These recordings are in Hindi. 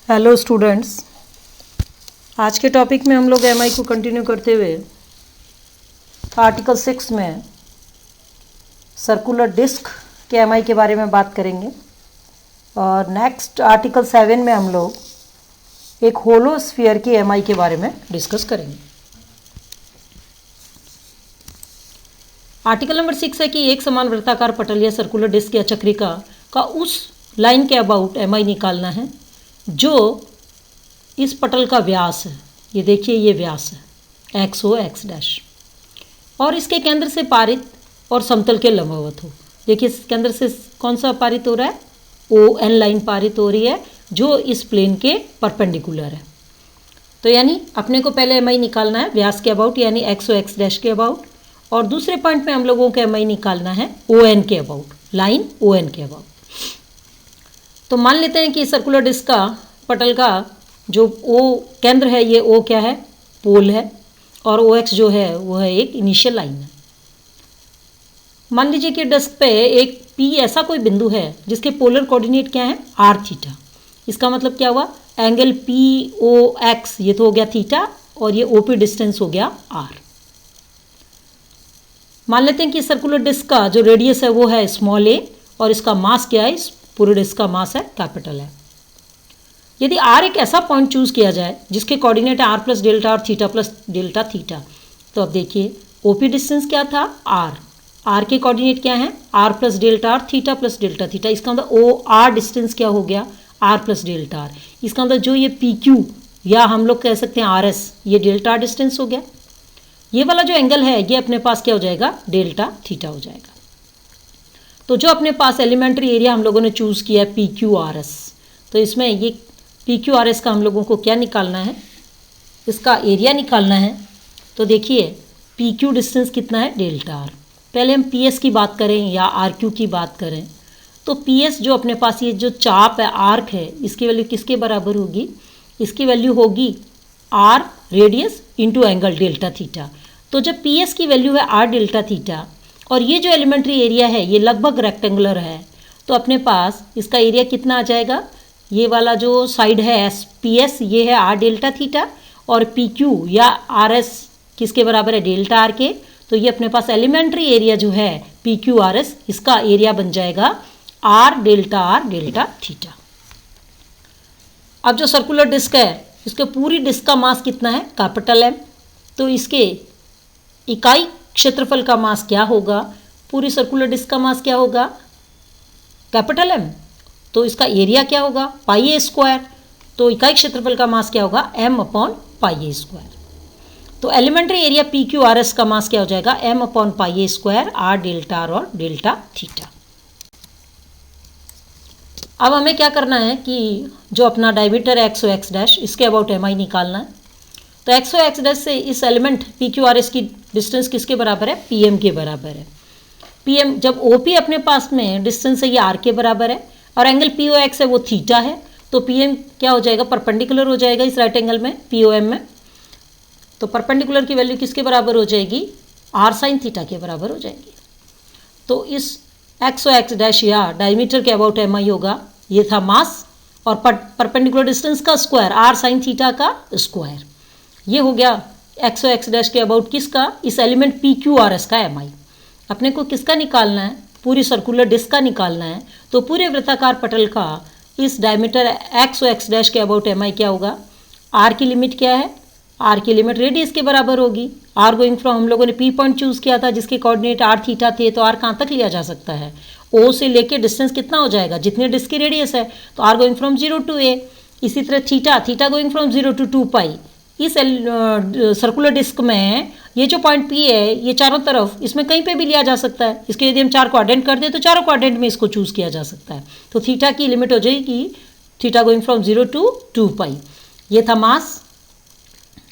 हेलो स्टूडेंट्स, आज के टॉपिक में हम लोग एमआई को कंटिन्यू करते हुए आर्टिकल 6 में सर्कुलर डिस्क के एमआई के बारे में बात करेंगे। और नेक्स्ट आर्टिकल 7 में हम लोग एक होलो स्फीयर की एमआई के बारे में डिस्कस करेंगे। आर्टिकल नंबर 6 है कि एक समान वृत्ताकार पटल या सर्कुलर डिस्क या चक्रिका का उस लाइन के अबाउट एमआई निकालना है जो इस पटल का व्यास है। ये देखिए, ये व्यास है एक्स हो एक्स डैश, और इसके केंद्र से पारित और समतल के लंबवत हो। देखिए, इस केंद्र से कौन सा पारित हो रहा है? ओ एन लाइन पारित हो रही है जो इस प्लेन के परपेंडिकुलर है। तो यानी अपने को पहले एमआई निकालना है व्यास के अबाउट, यानी एक्स हो एक्स डैश के अबाउट, और दूसरे पॉइंट में हम लोगों को एमआई निकालना है ओ एन के अबाउट, लाइन ओ एन के अबाउट। तो मान लेते हैं कि सर्कुलर डिस्क का पटल का जो ओ केंद्र है, ये ओ क्या है? पोल है, और ओ एक्स जो है वो है एक इनिशियल लाइन है। मान लीजिए कि डिस्क पे एक पी ऐसा कोई बिंदु है जिसके पोलर कोऑर्डिनेट क्या है? R theta. इसका मतलब क्या हुआ? एंगल पी ओ एक्स ये तो हो गया थीटा, और ये ओ पी डिस्टेंस हो गया आर। मान लेते हैं कि सर्कुलर डिस्क का जो रेडियस है वो है स्मॉल ए, और इसका मास क्या है? इस पूरे डिस्क का मास है कैपिटल है। यदि आर एक ऐसा पॉइंट चूज किया जाए जिसके कोऑर्डिनेट है आर प्लस डेल्टा और थीटा प्लस डेल्टा थीटा, तो अब देखिए ओपी डिस्टेंस क्या था? आर के कोऑर्डिनेट क्या है? आर प्लस डेल्टा और थीटा प्लस डेल्टा थीटा। इसका मतलब ओ आर डिस्टेंस क्या हो गया? R plus delta R. इसका मतलब जो ये पी क्यू या हम लोग कह सकते हैं आर एस, ये डेल्टा आर डिस्टेंस हो गया। ये वाला जो एंगल है ये अपने पास क्या हो जाएगा? डेल्टा थीटा हो जाएगा। तो जो अपने पास एलिमेंट्री एरिया हम लोगों ने चूज किया है पी क्यू आर एस, तो इसमें ये पी क्यू आर एस का हम लोगों को क्या निकालना है? इसका एरिया निकालना है। तो देखिए पी क्यू डिस्टेंस कितना है? Delta R. पहले हम पी एस की बात करें या आर क्यू की बात करें, तो पी एस जो अपने पास ये जो चाप है, आर्क है, इसकी वैल्यू किसके बराबर होगी? इसकी वैल्यू होगी R radius into angle delta theta. तो जब पी एस की वैल्यू है आर डेल्टा थीटा, और ये जो एलिमेंट्री एरिया है ये लगभग रेक्टेंगुलर है, तो अपने पास इसका एरिया कितना आ जाएगा? ये वाला जो साइड है एस पी एस, ये है आर डेल्टा थीटा, और पी क्यू या आर एस किसके बराबर है? डेल्टा आर के। तो ये अपने पास एलिमेंट्री एरिया जो है पी क्यू आर एस, इसका एरिया बन जाएगा आर डेल्टा थीटा। अब जो सर्कुलर डिस्क है इसके पूरी डिस्क का मास कितना है? Capital M. तो इसके इकाई क्षेत्रफल का मास क्या होगा? पूरी सर्कुलर डिस्क का मास क्या होगा? Capital M. तो इसका एरिया क्या होगा? Pi A square. तो इकाई क्षेत्रफल का मास क्या होगा? M upon pi A square. तो elementary area P Q R S का मास क्या हो जाएगा? M upon pi A square R delta R और डेल्टा थीटा। अब हमें क्या करना है कि जो अपना diameter X O X dash, इसके अबाउट एम आई निकालना है। तो एक्स ओ एक्स डैश से इस element P Q R S की डिस्टेंस किसके बराबर है? पी एम के बराबर है। पी एम जब ओ पी अपने पास में डिस्टेंस है ये आर के बराबर है, और एंगल पी ओ एक्स है वो थीटा है, तो पी एम क्या हो जाएगा? परपेंडिकुलर हो जाएगा इस राइट एंगल में पी ओ एम में। तो परपेंडिकुलर की वैल्यू किसके बराबर हो जाएगी? आर साइन थीटा के बराबर हो जाएगी। तो इस एक्स ओ एक्स डैश या डायमीटर के अबाउट एम आई होगा, ये था मास, और परपेंडिकुलर डिस्टेंस का स्क्वायर आर साइन थीटा का स्क्वायर। ये हो गया एक्स ओ एक्स डैश के अबाउट किसका? इस element P Q R S का एम आई। अपने को किसका निकालना है? पूरी सर्कुलर डिस्क का निकालना है। तो पूरे वृत्ताकार पटल का इस diameter X O X dash के अबाउट एम आई क्या होगा? आर की लिमिट क्या है? आर की लिमिट रेडियस के बराबर होगी। आर गोइंग फ्रॉम हम लोगों ने पी पॉइंट चूज किया था जिसके कोऑर्डिनेट आर थीटा थे, तो आर कहाँ तक लिया जा सकता है? ओ से लेके डिस्टेंस कितना हो जाएगा? जितने डिस्क की रेडियस है, तो आर गोइंग फ्रॉम 0 टू ए। इसी तरह थीटा गोइंग फ्रॉम 0 टू 2 पाई। इस सर्कुलर डिस्क में ये जो पॉइंट पी है ये चारों तरफ इसमें कहीं पे भी लिया जा सकता है। इसके यदि हम 4 क्वाड्रेंट कर दें तो चारों क्वाड्रेंट में इसको चूज किया जा सकता है। तो थीटा की लिमिट हो जाएगी थीटा गोइंग फ्रॉम 0 टू 2 पाई। ये था मास,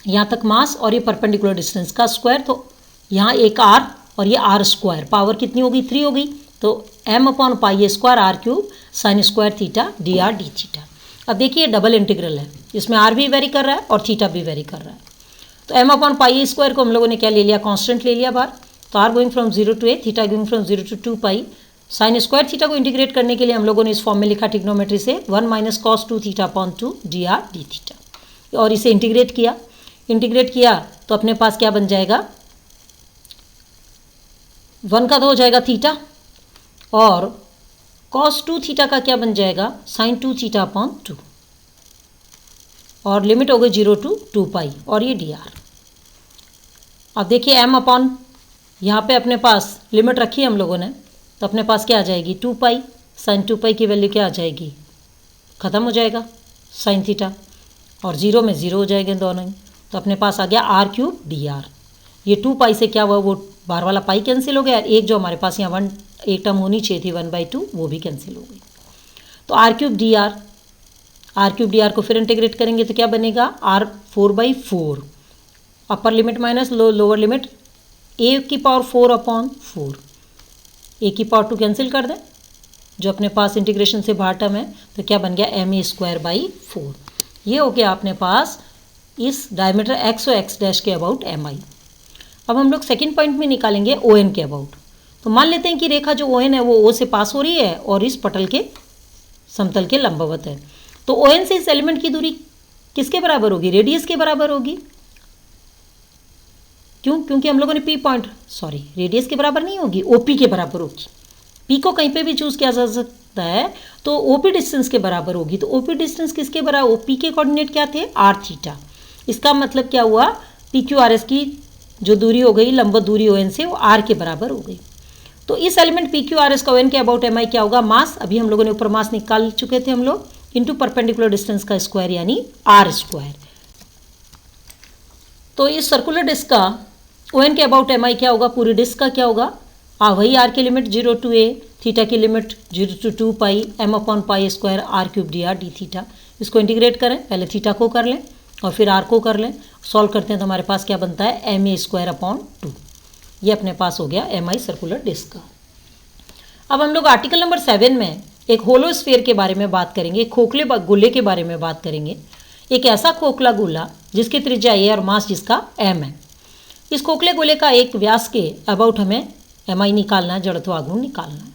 यहाँ तक मास, और ये परपेंडिकुलर डिस्टेंस का स्क्वायर। तो यहाँ एक आर और ये आर स्क्वायर, पावर कितनी होगी? 3 होगी। तो M upon pi A square R cube sine square theta D R D theta. अब देखिए डबल इंटीग्रल है, इसमें आर भी वेरी कर रहा है और थीटा भी वेरी कर रहा है। तो M upon pi A square को हम लोगों ने क्या ले लिया? कांस्टेंट ले लिया बार। तो R going from 0 to A, theta going from 0 to 2 pi, sine square theta को इंटीग्रेट करने के लिए हम लोगों ने इस फॉर्म में लिखा ट्रिग्नोमेट्री से 1 minus cos 2 theta upon 2 D R D theta, और इसे इंटीग्रेट किया तो अपने पास क्या बन जाएगा, 1 का तो हो जाएगा थीटा, और कॉस 2 थीटा का क्या बन जाएगा, साइन 2 थीटा अपॉन 2, और लिमिट हो गई 0 टू 2 पाई, और ये डी आर। अब देखिए m अपॉन, यहाँ पे अपने पास लिमिट रखी है हम लोगों ने, तो अपने पास क्या आ जाएगी 2 पाई, साइन 2 पाई की वैल्यू क्या आ जाएगी, ख़त्म हो जाएगा साइन थीटा, और 0 में 0 हो जाएंगे दोनों ही, तो अपने पास आ गया आर क्यूब डी आर। ये 2 पाई से क्या हुआ, वो बाहर वाला पाई कैंसिल हो गया, एक जो हमारे पास यहाँ एक टर्म होनी चाहिए थी 1/2 वो भी कैंसिल हो गई। तो आर क्यूब डी आर को फिर इंटीग्रेट करेंगे तो क्या बनेगा, R 4/4, upper limit minus lower limit A की पावर 4 अपॉन 4, ए की पावर 2 कैंसिल कर दें, जो अपने पास इंटीग्रेशन से बाहर टर्म है, तो क्या बन गया ma²/4। ये हो गया अपने पास इस डायमीटर एक्स और एक्स डैश के अबाउट mi। अब हम लोग सेकेंड पॉइंट में निकालेंगे ओ एन के अबाउट। तो मान लेते हैं कि रेखा जो ओ एन है वो ओ से पास हो रही है और इस पटल के समतल के लंबवत है। तो ओ एन से इस एलिमेंट की दूरी किसके बराबर होगी, रेडियस के बराबर होगी। क्यों, क्योंकि हम लोगों ने रेडियस के बराबर नहीं होगी, ओपी के बराबर होगी। पी को कहीं पे भी चूज किया जा सकता है, तो ओपी डिस्टेंस के बराबर होगी। तो ओपी डिस्टेंस किसके बराबर, ओपी के कोऑर्डिनेट क्या थे, आर थीटा। इसका मतलब क्या हुआ, पी क्यू आर एस की जो दूरी हो गई, लंबवत दूरी ओ एन से, वो आर के बराबर हो गई। तो इस element P Q R S का ओ एन के अबाउट एम आई क्या होगा, मास, अभी हम लोगों ने ऊपर मास निकाल चुके थे हम लोग, इंटू परपेंडिकुलर डिस्टेंस का स्क्वायर यानी आर स्क्वायर। तो इस सर्कुलर डिस्क का ओ एन के अबाउट एम आई क्या होगा, पूरी डिस्क का क्या होगा, वही आर की लिमिट 0 टू a, थीटा की limit 0 to 2 pi, m upon pi square R cube D R D theta. इसको इंटीग्रेट करें, पहले थीटा को कर लें और फिर आर को कर लें, सॉल्व करते हैं तो हमारे पास क्या बनता है ma²/2। ये अपने पास हो गया mi सर्कुलर डिस्क का। अब हम लोग आर्टिकल नंबर 7 में एक होलो स्फीयर के बारे में बात करेंगे, खोखले गोले के बारे में बात करेंगे। एक ऐसा खोखला गोला जिसकी त्रिज्या a और मास जिसका m है। इस खोखले गोले का एक व्यास के अबाउट हमें mi निकालना है, जड़त्व आघूर्ण निकालना है।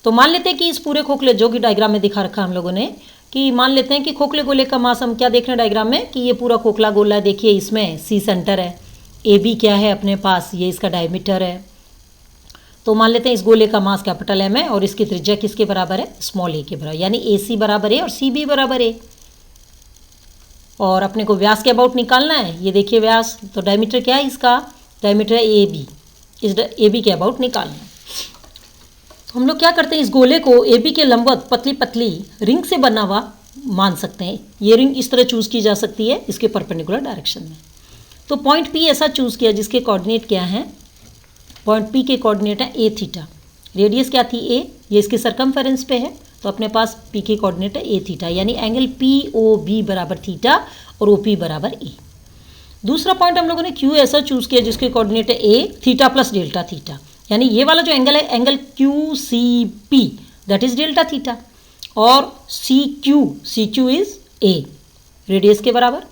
तो मान लेते हैं कि इस पूरे खोखले, जो कि डायग्राम में दिखा रखा हम लोगों ने, कि मान लेते हैं कि खोखले गोले का मास, हम क्या देख रहे हैं डायग्राम में, कि ये पूरा खोखला गोला है, देखिए इसमें सी सेंटर है, ए बी क्या है अपने पास, ये इसका डायमीटर है। तो मान लेते हैं इस गोले का मास कैपिटल एम है और इसकी त्रिज्या किसके बराबर है, स्मॉल ए के बराबर, यानी ए सी बराबर ए और सी बी बराबर ए। और अपने को व्यास के अबाउट निकालना है, ये देखिए व्यास, तो डायमीटर क्या है इसका, डायमीटर है ए बी, इस ए बी के अबाउट निकालना है। तो हम लोग क्या करते हैं, इस गोले को ए बी के लंबवत पतली पतली रिंग से बना हुआ मान सकते हैं। ये रिंग इस तरह चूज़ की जा सकती है इसके परपेंडिकुलर डायरेक्शन में। तो पॉइंट पी ऐसा चूज़ किया जिसके कोऑर्डिनेट क्या हैं, पॉइंट पी के कोऑर्डिनेट है ए थीटा, रेडियस क्या थी ए, ये इसके सरकमफेरेंस पे है, तो अपने पास पी के कोऑर्डिनेट है ए थीटा, यानी एंगल पी ओ बी बराबर थीटा और ओ पी बराबर ए। दूसरा पॉइंट हम लोगों ने क्यू ऐसा चूज़ किया जिसके कोऑर्डिनेट है A theta plus delta theta, यानी ये वाला जो एंगल है, angle Q C P, that is delta theta, और C Q is A, radius के बराबर।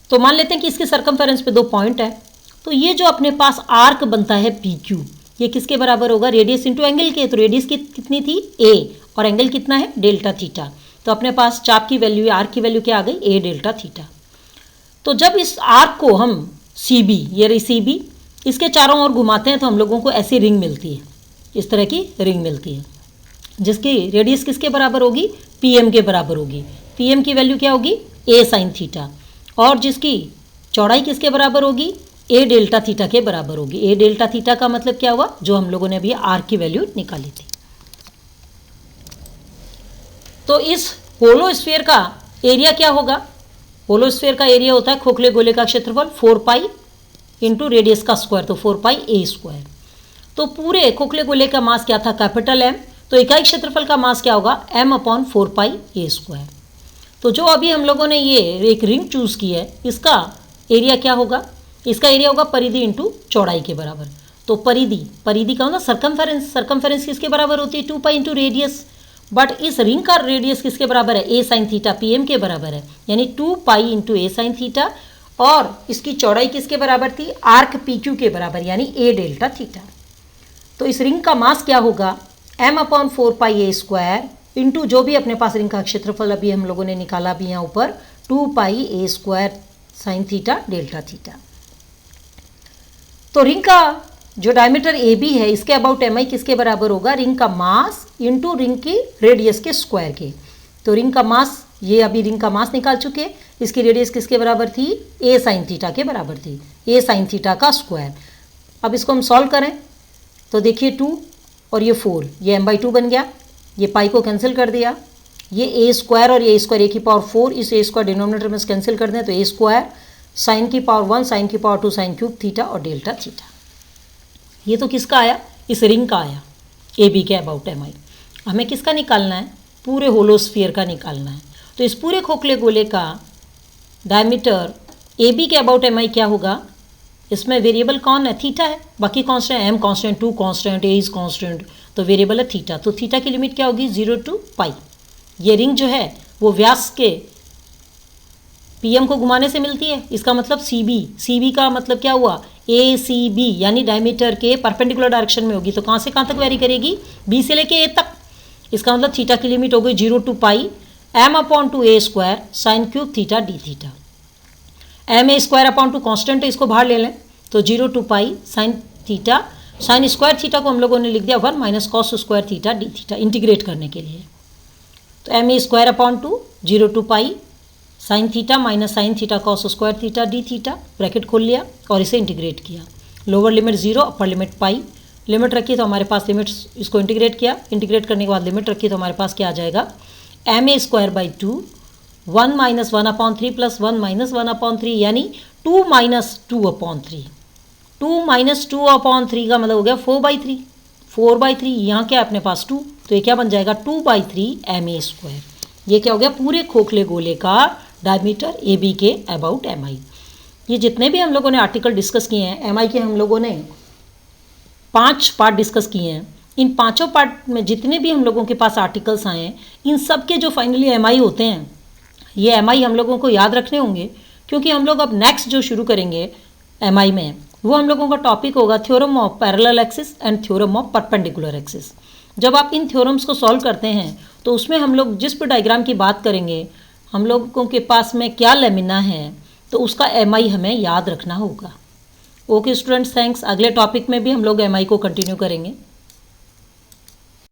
तो मान लेते हैं कि इसके सरकमफेरेंस पे 2 पॉइंट है, तो ये जो अपने पास आर्क बनता है पी क्यू, ये किसके बराबर होगा, रेडियस इंटू एंगल के। तो रेडियस की कितनी थी ए, और एंगल कितना है डेल्टा थीटा। तो अपने पास चाप की वैल्यू, आर्क की वैल्यू क्या आ गई, ए डेल्टा थीटा। तो जब इस आर्क को हम सी बी, ये रही सी बी, इसके चारों ओर घुमाते हैं तो हम लोगों को ऐसी रिंग मिलती है, इस तरह की रिंग मिलती है, जिसकी रेडियस किसके बराबर होगी, पी एम के बराबर होगी। पी एम की वैल्यू क्या होगी, ए साइन थीटा, और जिसकी चौड़ाई किसके बराबर होगी, ए डेल्टा थीटा के बराबर होगी। ए डेल्टा थीटा का मतलब क्या हुआ, जो हम लोगों ने अभी आर्क की वैल्यू निकाली थी। तो इस होलो स्फीयर का एरिया क्या होगा, होलो स्फीयर का एरिया होता है खोखले गोले का क्षेत्रफल 4 पाई इंटू रेडियस का स्क्वायर, तो 4 पाई ए स्क्वायर। तो पूरे खोखले गोले का मास क्या था, कैपिटल एम, तो इकाई क्षेत्रफल का मास क्या होगा, M upon 4 pi A square. तो जो अभी हम लोगों ने ये एक रिंग चूज़ की है, इसका एरिया क्या होगा, इसका एरिया होगा परिधि इंटू चौड़ाई के बराबर। तो परिधि का मतलब सरकमफेरेंस किसके बराबर होती है, 2 पाई इंटू रेडियस, बट इस रिंग का रेडियस किसके बराबर है, ए साइन थीटा, पी एम के बराबर है, यानी 2 पाई इंटू ए साइन थीटा, और इसकी चौड़ाई किसके बराबर थी, आर्क पी क्यू के बराबर, यानी ए डेल्टा थीटा। तो इस रिंग का मास क्या होगा, m/4πa² इंटू जो भी अपने पास रिंग का क्षेत्रफल अभी हम लोगों ने निकाला भी यहाँ ऊपर 2πa² sin theta delta theta. तो रिंग का जो डायमीटर ए बी है इसके अबाउट एम आई किसके बराबर होगा, रिंग का मास इंटू रिंग की रेडियस के स्क्वायर के। तो रिंग का मास, ये अभी रिंग का मास निकाल चुके, इसकी रेडियस किसके बराबर थी, ए साइन थीटा के बराबर थी, ए साइन थीटा का स्क्वायर। अब इसको हम सॉल्व करें तो देखिए 2 और ये 4, ये m/2 बन गया, ये पाई को कैंसिल कर दिया, ये ए स्क्वायर और ये स्क्वायर a की पावर 4, इस ए स्क्वायर डिनोमिनेटर में कैंसिल कर दें तो ए स्क्वायर साइन की पावर 1 साइन की पावर 2 साइन क्यूब थीटा और डेल्टा थीटा। ये तो किसका आया, इस रिंग का आया ए बी के अबाउट एम आई। हमें किसका निकालना है, पूरे होलोस्फीयर का निकालना है। तो इस पूरे खोखले गोले का डायमीटर ए बी के अबाउट एम आई क्या होगा, इसमें वेरिएबल कौन है, थीटा है, बाकी constant M constant 2 constant A is constant, तो वेरिएबल है थीटा। तो थीटा की लिमिट क्या होगी 0 to पाई। ये रिंग जो है वो व्यास के पीएम को घुमाने से मिलती है, इसका मतलब सी बी का मतलब क्या हुआ, ए सी बी यानी डायमीटर के परपेंडिकुलर डायरेक्शन में होगी। तो कहाँ से कहाँ तक वेरी करेगी, बी से लेके ए तक। इसका मतलब थीटा की लिमिट हो गई 0 to pi m/2a² sine cube theta D theta. ma² constant है, इसको बाहर ले लें तो 0 to pi sine theta, sign square theta को हम लोगों ने लिख दिया 1 - cos square theta D theta integrate करने के लिए। तो ma² 0 to pi sine theta minus sine theta cos square theta D theta, bracket खोल लिया और इसे इंटीग्रेट किया। लोअर लिमिट 0 अपर लिमिट पाई, लिमिट रखी तो हमारे पास लिमिट, इसको इंटीग्रेट किया, इंटीग्रेट करने के बाद लिमिट रखी तो हमारे पास क्या आ जाएगा, ma²/2 1 - 1/3 + 1 - 1/3 यानी 2 - 2/3। 2 - 2/3 का मतलब हो गया 4/3। 4/3 यहाँ क्या है अपने पास 2, तो ये क्या बन जाएगा 2/3 ma²। ये क्या हो गया, पूरे खोखले गोले का डायमीटर ए बी के अबाउट एम आई। ये जितने भी हम लोगों ने आर्टिकल डिस्कस किए हैं एम आई के, हम लोगों ने 5 पार्ट डिस्कस किए हैं। इन 5 पार्ट में जितने भी हम लोगों के पास आर्टिकल्स आए हैं, इन सब के जो फाइनली एम आई होते हैं, ये एम आई हम लोगों को याद रखने होंगे, क्योंकि हम लोग अब नेक्स्ट जो शुरू करेंगे एम आई में, वो हम लोगों का टॉपिक होगा theorem of parallel axis and theorem of perpendicular axis. जब आप इन थ्योरम्स को सॉल्व करते हैं तो उसमें हम लोग जिस भी डायग्राम की बात करेंगे, हम लोगों के पास में क्या लेमिना है, तो उसका एम आई हमें याद रखना होगा। Okay students, thanks. अगले टॉपिक में भी हम लोग एम आई को कंटिन्यू करेंगे।